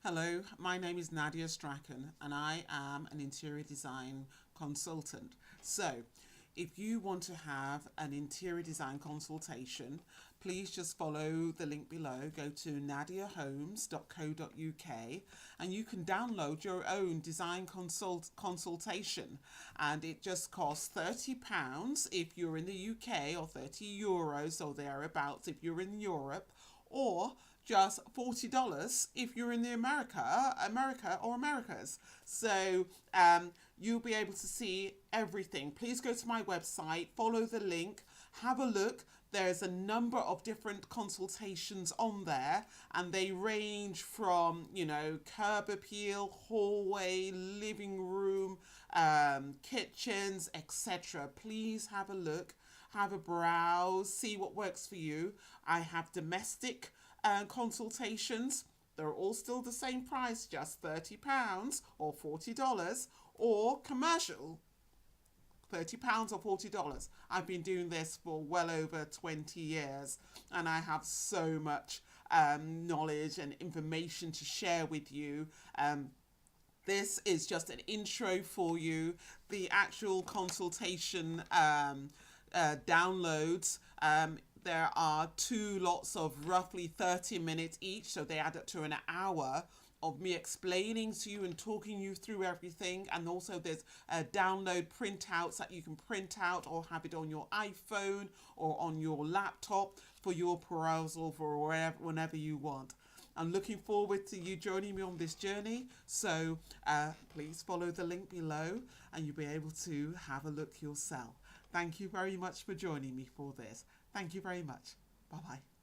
Hello, my name is Nadia Strachan and I am an interior design consultant. So, if you want to have an interior design consultation, please just follow the link below. Go to nadiahomes.co.uk and you can download your own design consultation, and it just costs £30 if you're in the UK, or €30 or thereabouts if you're in Europe, or just $40 if you're in the America or Americas. So you'll be able to see everything. Please go to my website, follow the link, have a look. There's a number of different consultations on there, and they range from, curb appeal, hallway, living room, kitchens, etc. Please have a look, have a browse, see what works for you. I have domestic consultations. They're all still the same price, just £30 or $40, or commercial, £30 or $40. I've been doing this for well over 20 years and I have so much knowledge and information to share with you. This is just an intro for you. The actual consultation downloads, there are two lots of roughly 30 minutes each, so they add up to an hour of me explaining to you and talking you through everything. And also there's download printouts that you can print out or have it on your iPhone or on your laptop for your perusal for whenever you want. I'm looking forward to you joining me on this journey, so please follow the link below and you'll be able to have a look yourself. Thank you very much for joining me for this. Thank you very much. Bye-bye.